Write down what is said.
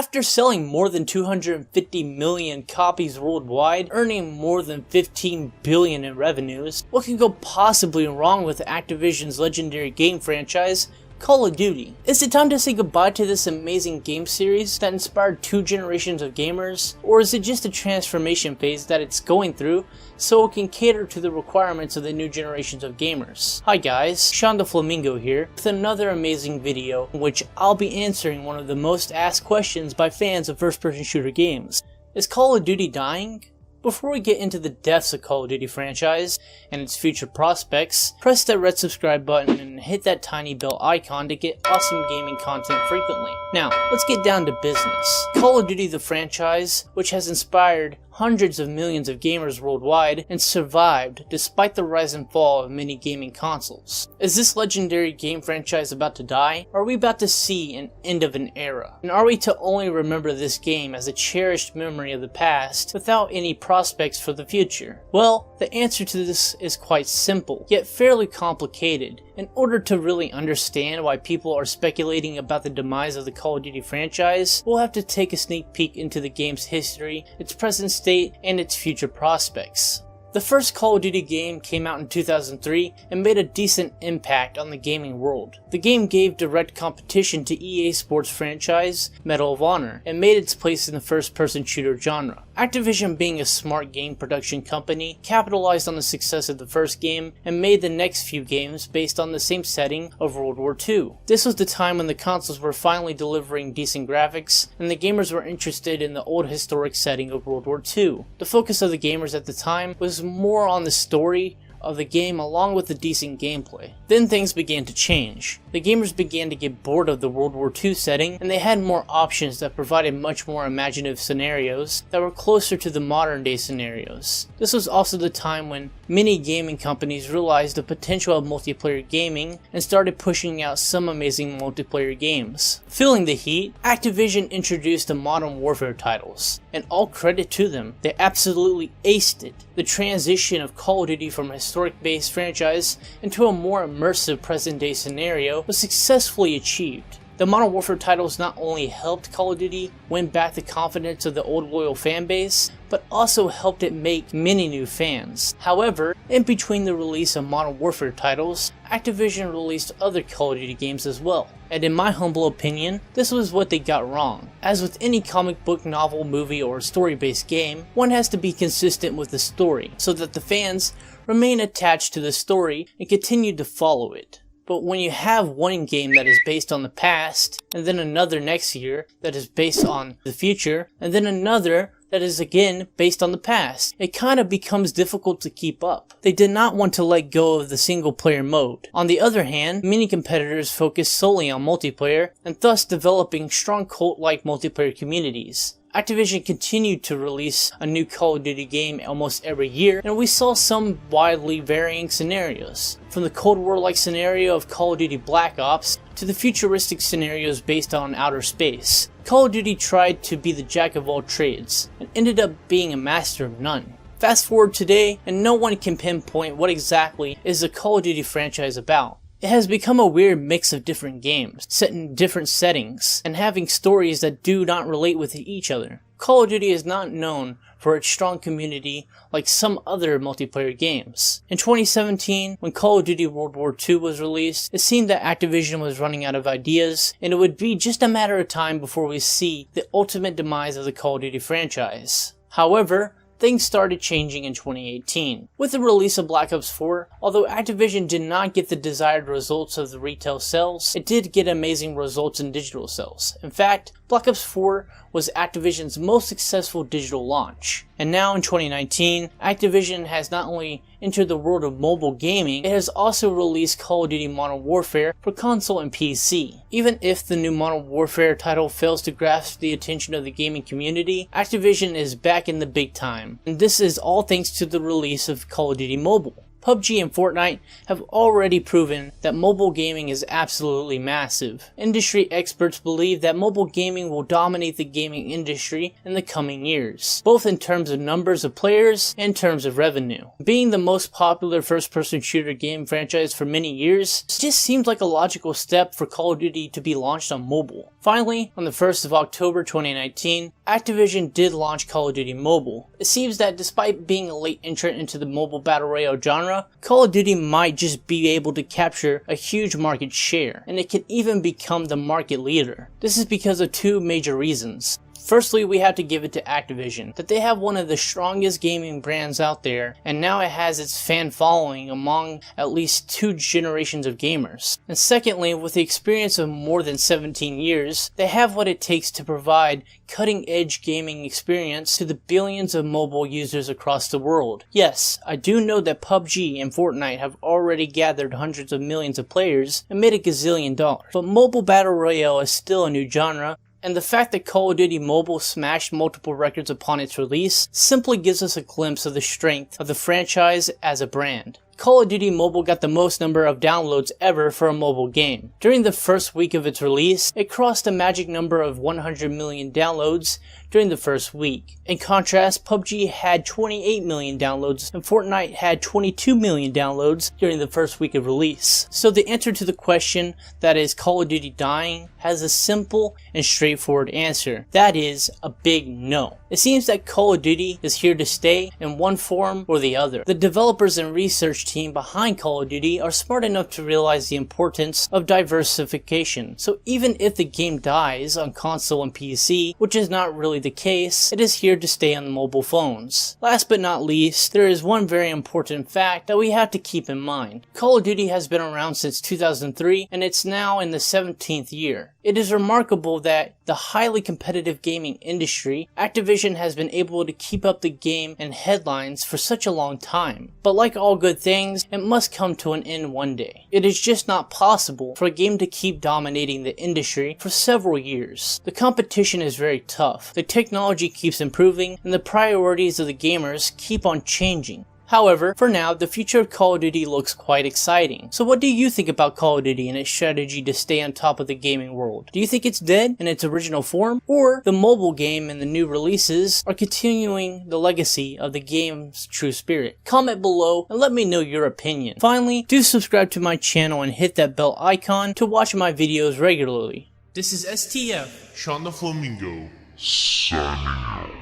After selling more than 250 million copies worldwide, earning more than 15 billion in revenues, what could go possibly wrong with Activision's legendary game franchise, Call of Duty? Is it time to say goodbye to this amazing game series that inspired 2 generations of gamers? Or is it just a transformation phase that it's going through so it can cater to the requirements of the new generations of gamers? Hi guys, Sean the Flamingo here with another amazing video in which I'll be answering one of the most asked questions by fans of first-person shooter games. Is Call of Duty dying? Before we get into the depths of Call of Duty franchise and its future prospects, press that red subscribe button and hit that tiny bell icon to get awesome gaming content frequently. Now, let's get down to business. Call of Duty the franchise, which has inspired hundreds of millions of gamers worldwide and survived despite the rise and fall of many gaming consoles. Is this legendary game franchise about to die? Are we about to see an end of an era? And are we to only remember this game as a cherished memory of the past without any prospects for the future? Well, the answer to this is quite simple, yet fairly complicated. In order to really understand why people are speculating about the demise of the Call of Duty franchise, we'll have to take a sneak peek into the game's history, its present state, and its future prospects. The first Call of Duty game came out in 2003 and made a decent impact on the gaming world. The game gave direct competition to EA Sports franchise Medal of Honor and made its place in the first-person shooter genre. Activision, being a smart game production company, capitalized on the success of the first game and made the next few games based on the same setting of World War II. This was the time when the consoles were finally delivering decent graphics and the gamers were interested in the old historic setting of World War II. The focus of the gamers at the time was more on the story of the game along with the decent gameplay. Then things began to change. The gamers began to get bored of the World War II setting and they had more options that provided much more imaginative scenarios that were closer to the modern day scenarios. This was also the time when many gaming companies realized the potential of multiplayer gaming and started pushing out some amazing multiplayer games. Feeling the heat, Activision introduced the Modern Warfare titles, and all credit to them, they absolutely aced it. The transition of Call of Duty from a historic-based franchise into a more immersive present-day scenario was successfully achieved. The Modern Warfare titles not only helped Call of Duty win back the confidence of the old loyal fanbase, but also helped it make many new fans. However, in between the release of Modern Warfare titles, Activision released other Call of Duty games as well. And in my humble opinion, this was what they got wrong. As with any comic book, novel, movie, or story-based game, one has to be consistent with the story, so that the fans remain attached to the story and continue to follow it. But when you have one game that is based on the past, and then another next year that is based on the future, and then another that is again based on the past, it kind of becomes difficult to keep up. They did not want to let go of the single player mode. On the other hand, many competitors focus solely on multiplayer and thus developing strong cult-like multiplayer communities. Activision continued to release a new Call of Duty game almost every year, and we saw some widely varying scenarios. From the Cold War-like scenario of Call of Duty Black Ops to the futuristic scenarios based on outer space. Call of Duty tried to be the jack of all trades, and ended up being a master of none. Fast forward today, and no one can pinpoint what exactly is the Call of Duty franchise about. It has become a weird mix of different games, set in different settings, and having stories that do not relate with each other. Call of Duty is not known for its strong community like some other multiplayer games. In 2017, when Call of Duty World War II was released, it seemed that Activision was running out of ideas, and it would be just a matter of time before we see the ultimate demise of the Call of Duty franchise. However, things started changing in 2018. With the release of Black Ops 4, although Activision did not get the desired results of the retail sales, it did get amazing results in digital sales. In fact, Black Ops 4 was Activision's most successful digital launch. And now in 2019, Activision has not only entered the world of mobile gaming, it has also released Call of Duty Modern Warfare for console and PC. Even if the new Modern Warfare title fails to grasp the attention of the gaming community, Activision is back in the big time. And this is all thanks to the release of Call of Duty Mobile. PUBG and Fortnite have already proven that mobile gaming is absolutely massive. Industry experts believe that mobile gaming will dominate the gaming industry in the coming years, both in terms of numbers of players and in terms of revenue. Being the most popular first-person shooter game franchise for many years, it just seems like a logical step for Call of Duty to be launched on mobile. Finally, on the 1st of October 2019, Activision did launch Call of Duty Mobile. It seems that despite being a late entrant into the mobile battle royale genre, Call of Duty might just be able to capture a huge market share, and it can even become the market leader. This is because of two major reasons. Firstly, we have to give it to Activision, that they have one of the strongest gaming brands out there, and now it has its fan following among at least 2 generations of gamers. And secondly, with the experience of more than 17 years, they have what it takes to provide cutting-edge gaming experience to the billions of mobile users across the world. Yes, I do know that PUBG and Fortnite have already gathered hundreds of millions of players and made a gazillion dollars, but mobile battle royale is still a new genre, and the fact that Call of Duty Mobile smashed multiple records upon its release simply gives us a glimpse of the strength of the franchise as a brand. Call of Duty Mobile got the most number of downloads ever for a mobile game. During the first week of its release, it crossed the magic number of 100 million downloads during the first week. In contrast, PUBG had 28 million downloads and Fortnite had 22 million downloads during the first week of release. So the answer to the question that is Call of Duty dying has a simple and straightforward answer. That is a big no. It seems that Call of Duty is here to stay in one form or the other. The developers and research team behind Call of Duty are smart enough to realize the importance of diversification. So even if the game dies on console and PC, which is not really the case, it is here to stay on mobile phones. Last but not least, there is one very important fact that we have to keep in mind. Call of Duty has been around since 2003 and it's now in the 17th year. It is remarkable that the highly competitive gaming industry, Activision has been able to keep up the game and headlines for such a long time. But like all good things, it must come to an end one day. It is just not possible for a game to keep dominating the industry for several years. The competition is very tough, the technology keeps improving, and the priorities of the gamers keep on changing. However, for now, the future of Call of Duty looks quite exciting. So what do you think about Call of Duty and its strategy to stay on top of the gaming world? Do you think it's dead in its original form? Or the mobile game and the new releases are continuing the legacy of the game's true spirit? Comment below and let me know your opinion. Finally, do subscribe to my channel and hit that bell icon to watch my videos regularly. This is STF, Sean the Flamingo, signing out.